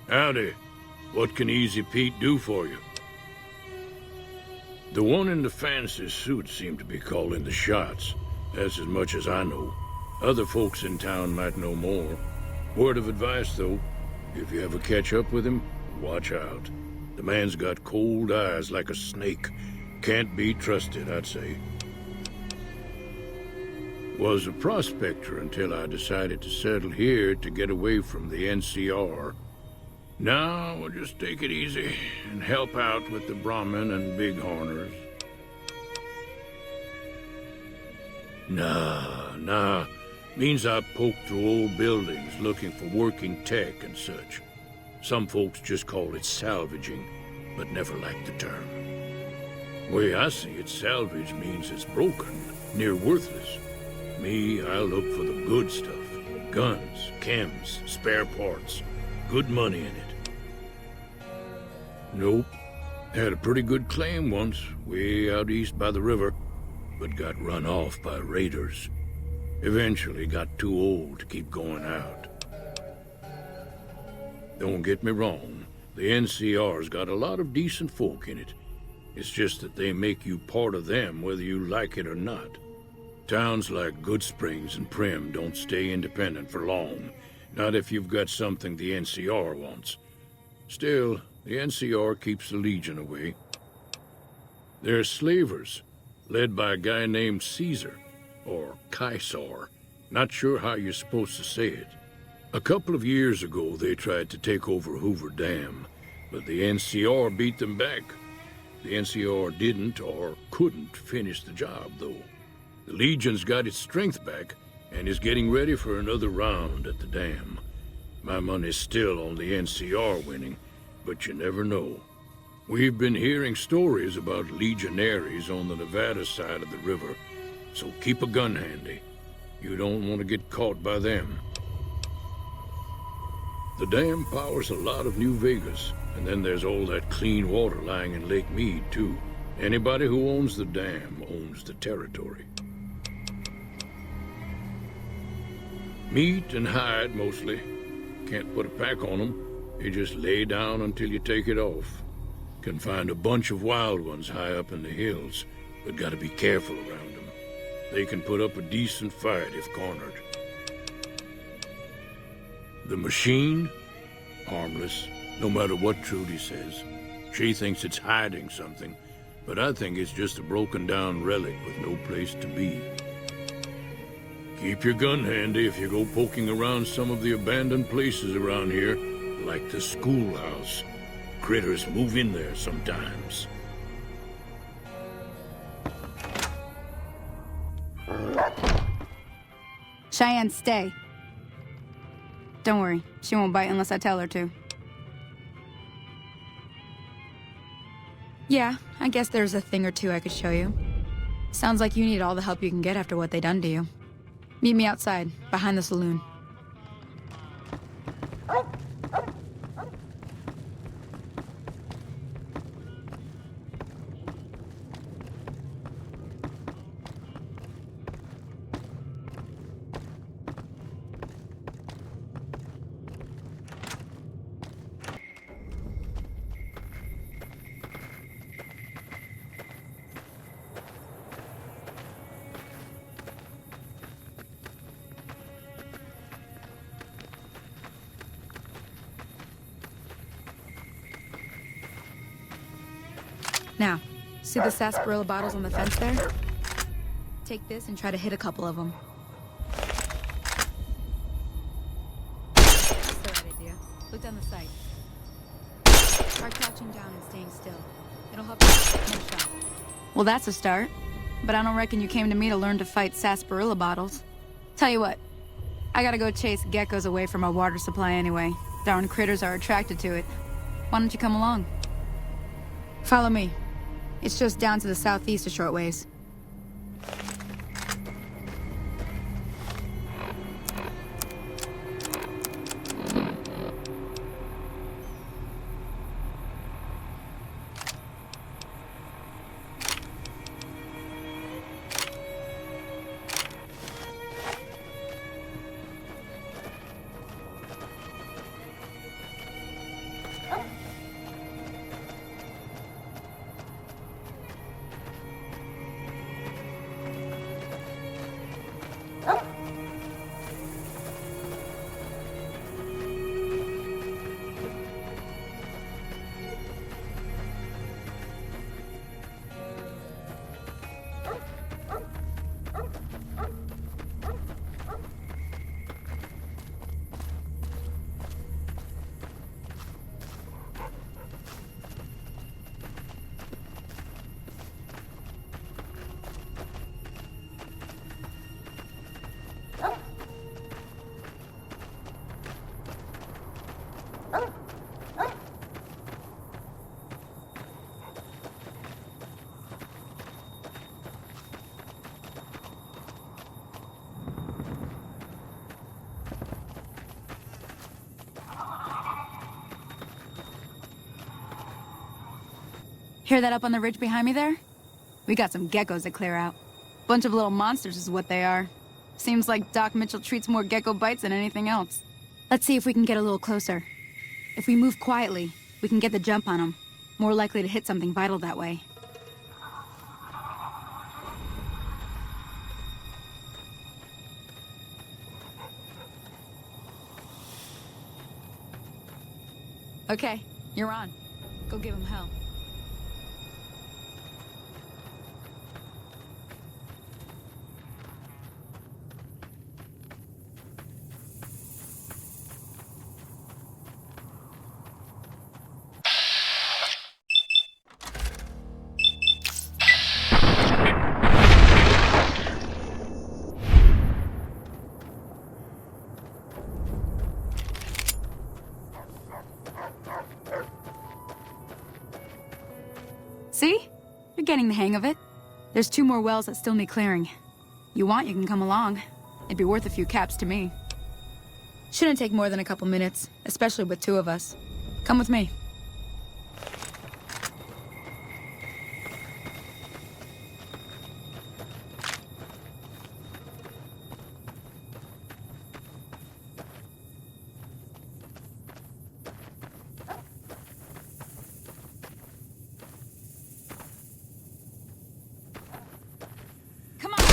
Howdy. What can Easy Pete do for you? The one in the fancy suit seemed to be calling the shots. That's as much as I know. Other folks in town might know more. Word of advice, though. If you ever catch up with him, watch out. The man's got cold eyes like a snake. Can't be trusted, I'd say. Was a prospector until I decided to settle here to get away from the NCR. Now, we'll just take it easy and help out with the Brahmin and Bighorners. Nah. Means I poke through old buildings looking for working tech and such. Some folks just call it salvaging, but never liked the term. Way I see it, salvage means it's broken, near worthless. Me, I look for the good stuff. Guns, chems, spare parts. Good money in it. Nope. Had a pretty good claim once, way out east by the river, but got run off by raiders. Eventually got too old to keep going out. Don't get me wrong, the NCR's got a lot of decent folk in it. It's just that they make you part of them whether you like it or not. Towns like Good Springs and Prim don't stay independent for long, not if you've got something the NCR wants. Still, the NCR keeps the Legion away. They're slavers, led by a guy named Caesar, or Caesar. Not sure how you're supposed to say it. A couple of years ago, they tried to take over Hoover Dam, but the NCR beat them back. The NCR didn't or couldn't finish the job, though. The Legion's got its strength back and is getting ready for another round at the dam. My money's still on the NCR winning, but you never know. We've been hearing stories about legionaries on the Nevada side of the river, so keep a gun handy. You don't want to get caught by them. The dam powers a lot of New Vegas, and then there's all that clean water lying in Lake Mead, too. Anybody who owns the dam owns the territory. Meat and hide, mostly. Can't put a pack on them. You just lay down until you take it off. Can find a bunch of wild ones high up in the hills, but gotta be careful around them. They can put up a decent fight if cornered. The machine? Harmless, no matter what Trudy says. She thinks it's hiding something, but I think it's just a broken-down relic with no place to be. Keep your gun handy if you go poking around some of the abandoned places around here, like the schoolhouse. Critters move in there sometimes. Cheyenne, stay. Don't worry, she won't bite unless I tell her to. Yeah, I guess there's a thing or two I could show you. Sounds like you need all the help you can get after what they done to you. Meet me outside, behind the saloon. Now, see the sarsaparilla bottles on the fence there? Take this and try to hit a couple of them. That's the right idea. Look down the sight. Try crouching down and staying still. It'll help you. Nice shot. Well, that's a start. But I don't reckon you came to me to learn to fight sarsaparilla bottles. Tell you what, I gotta go chase geckos away from our water supply anyway. Darn critters are attracted to it. Why don't you come along? Follow me. It's just down to the southeast a short ways. Hear that up on the ridge behind me there? We got some geckos to clear out. Bunch of little monsters is what they are. Seems like Doc Mitchell treats more gecko bites than anything else. Let's see if we can get a little closer. If we move quietly, we can get the jump on them. More likely to hit something vital that way. Okay, you're on. Go give him hell. See? You're getting the hang of it. There's 2 more wells that still need clearing. You want, you can come along. It'd be worth a few caps to me. Shouldn't take more than a couple minutes, especially with 2 of us. Come with me. Come on!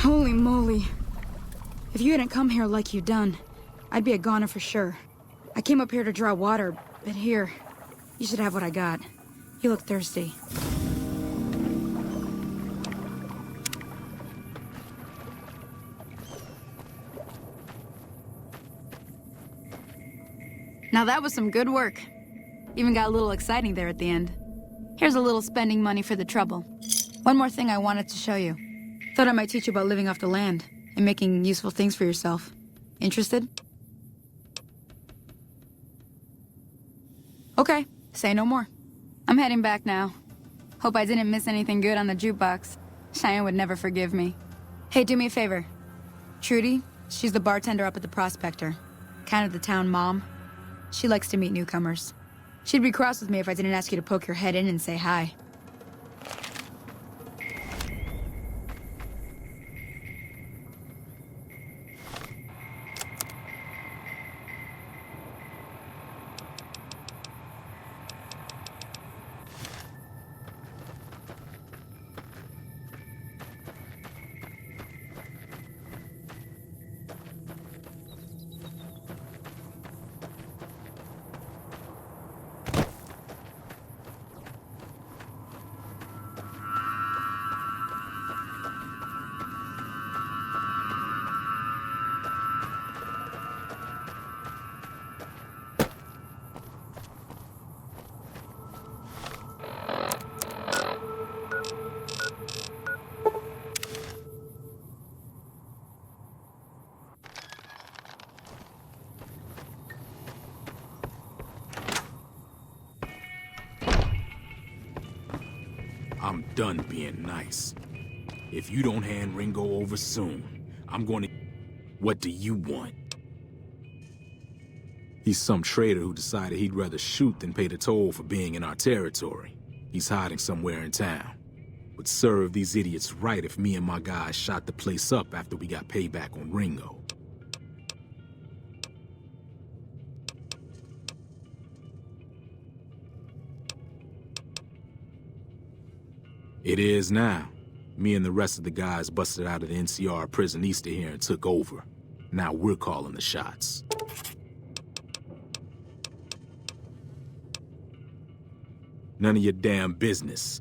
Holy moly. If you hadn't come here like you done, I'd be a goner for sure. I came up here to draw water, but here, you should have what I got. You look thirsty. Now that was some good work. Even got a little exciting there at the end. Here's a little spending money for the trouble. One more thing I wanted to show you. Thought I might teach you about living off the land and making useful things for yourself. Interested? Okay, say no more. I'm heading back now. Hope I didn't miss anything good on the jukebox. Cheyenne would never forgive me. Hey, do me a favor. Trudy, she's the bartender up at the Prospector. Kind of the town mom. She likes to meet newcomers. She'd be cross with me if I didn't ask you to poke your head in and say hi. I'm done being nice. If you don't hand Ringo over soon, I'm going to... What do you want? He's some traitor who decided he'd rather shoot than pay the toll for being in our territory. He's hiding somewhere in town. Would serve these idiots right if me and my guys shot the place up after we got payback on Ringo. It is now. Me and the rest of the guys busted out of the NCR prison east of here and took over. Now we're calling the shots. None of your damn business.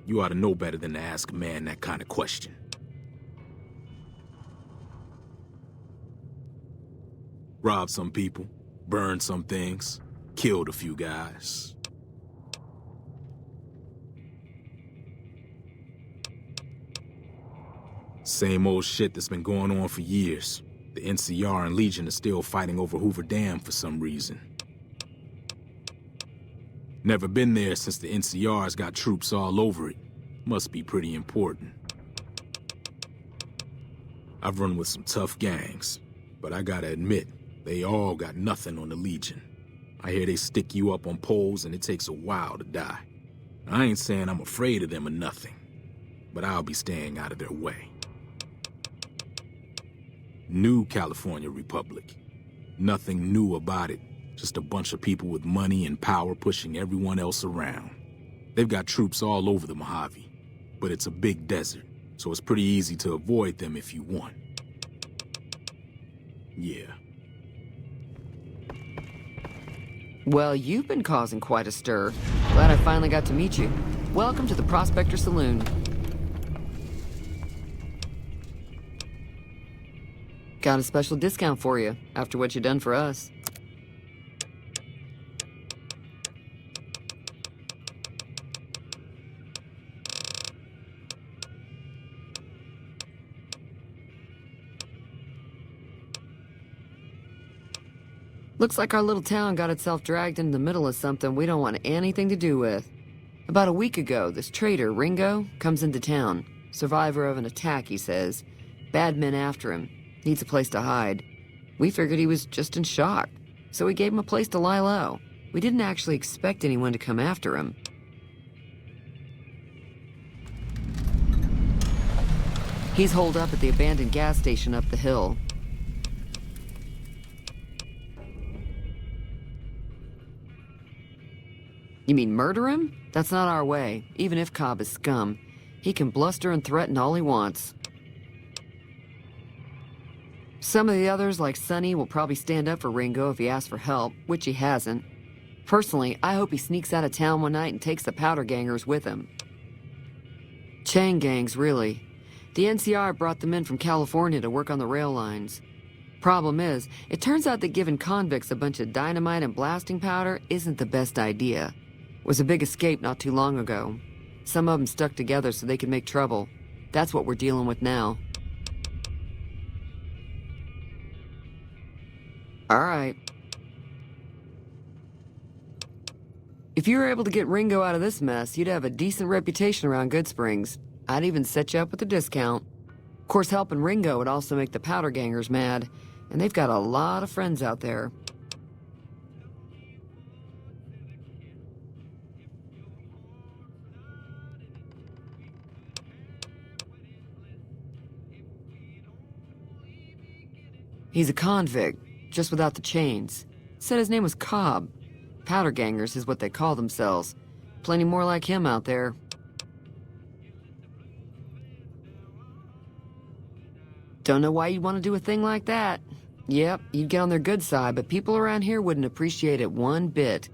You ought to know better than to ask a man that kind of question. Robbed some people, burned some things, killed a few guys. Same old shit that's been going on for years. The NCR and Legion are still fighting over Hoover Dam for some reason. Never been there since the NCR's got troops all over it. Must be pretty important. I've run with some tough gangs, but I gotta admit, they all got nothing on the Legion. I hear they stick you up on poles and it takes a while to die. I ain't saying I'm afraid of them or nothing, but I'll be staying out of their way. New California Republic. Nothing new about it. Just a bunch of people with money and power pushing everyone else around. They've got troops all over the Mojave, but it's a big desert, so it's pretty easy to avoid them if you want. Yeah. Well, you've been causing quite a stir. Glad I finally got to meet you. Welcome to the Prospector Saloon. Got a special discount for you, after what you done for us. Looks like our little town got itself dragged into the middle of something we don't want anything to do with. About a week ago, this traitor, Ringo, comes into town. Survivor of an attack, he says. Bad men after him. Needs a place to hide. We figured he was just in shock, so we gave him a place to lie low. We didn't actually expect anyone to come after him. He's holed up at the abandoned gas station up the hill. You mean murder him? That's not our way, even if Cobb is scum. He can bluster and threaten all he wants. Some of the others, like Sonny, will probably stand up for Ringo if he asks for help, which he hasn't. Personally, I hope he sneaks out of town one night and takes the powder gangers with him. Chain gangs, really. The NCR brought them in from California to work on the rail lines. Problem is, it turns out that giving convicts a bunch of dynamite and blasting powder isn't the best idea. It was a big escape not too long ago. Some of them stuck together so they could make trouble. That's what we're dealing with now. All right. If you were able to get Ringo out of this mess, you'd have a decent reputation around Good Springs. I'd even set you up with a discount. Of course, helping Ringo would also make the powder gangers mad, and they've got a lot of friends out there. He's a convict, just without the chains. Said his name was Cobb. Powder gangers is what they call themselves. Plenty more like him out there. Don't know why you'd want to do a thing like that. Yep, you'd get on their good side, but people around here wouldn't appreciate it one bit.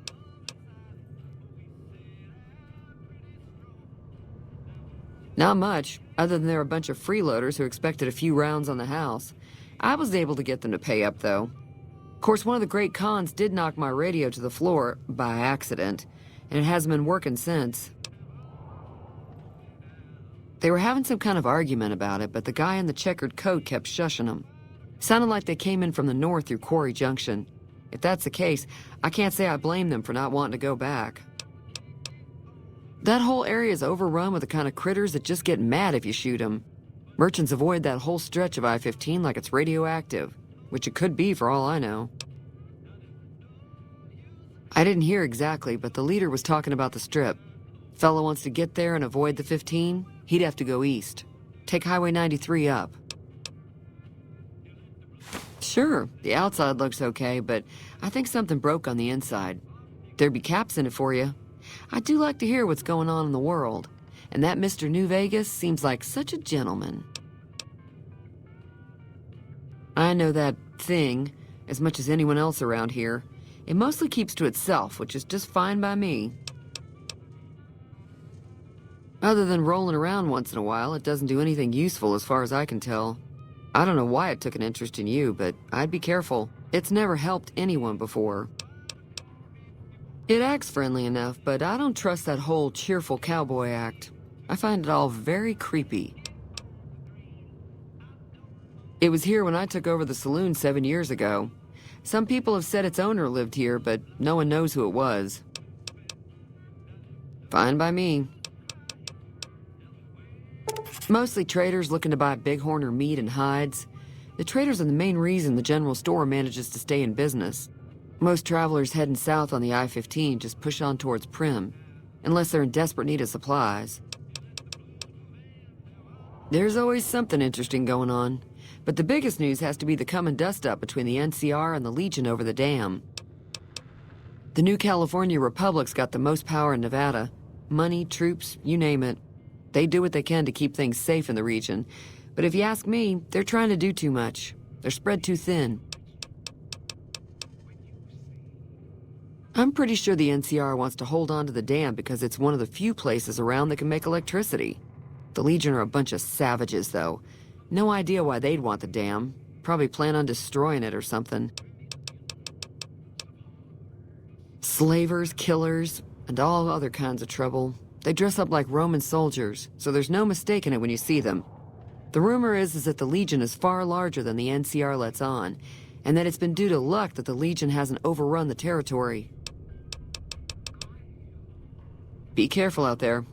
Not much, other than they're a bunch of freeloaders who expected a few rounds on the house. I was able to get them to pay up, though. Of course, one of the great cons did knock my radio to the floor, by accident, and it hasn't been working since. They were having some kind of argument about it, but the guy in the checkered coat kept shushing them. Sounded like they came in from the north through Quarry Junction. If that's the case, I can't say I blame them for not wanting to go back. That whole area is overrun with the kind of critters that just get mad if you shoot them. Merchants avoid that whole stretch of I-15 like it's radioactive, which it could be for all I know. I didn't hear exactly, but the leader was talking about the strip. Fellow wants to get there and avoid the 15, he'd have to go east. Take Highway 93 up. Sure, the outside looks okay, but I think something broke on the inside. There'd be caps in it for you. I do like to hear what's going on in the world. And that Mr. New Vegas seems like such a gentleman. I know that thing as much as anyone else around here. It mostly keeps to itself, which is just fine by me. Other than rolling around once in a while, it doesn't do anything useful as far as I can tell. I don't know why it took an interest in you, but I'd be careful. It's never helped anyone before. It acts friendly enough, but I don't trust that whole cheerful cowboy act. I find it all very creepy. It was here when I took over the saloon 7 years ago. Some people have said its owner lived here, but no one knows who it was. Fine by me. Mostly traders looking to buy bighorn or meat and hides. The traders are the main reason the general store manages to stay in business. Most travelers heading south on the I-15 just push on towards Prim, unless they're in desperate need of supplies. There's always something interesting going on, but the biggest news has to be the coming dust-up between the NCR and the Legion over the dam. The new California Republic's got the most power in Nevada. Money, troops, you name it. They do what they can to keep things safe in the region, but if you ask me, they're trying to do too much. They're spread too thin. I'm pretty sure the NCR wants to hold on to the dam because it's one of the few places around that can make electricity. The Legion are a bunch of savages, though. No idea why they'd want the dam. Probably plan on destroying it or something. Slavers, killers, and all other kinds of trouble. They dress up like Roman soldiers, so there's no mistaking it when you see them. The rumor is that the Legion is far larger than the NCR lets on, and that it's been due to luck that the Legion hasn't overrun the territory. Be careful out there.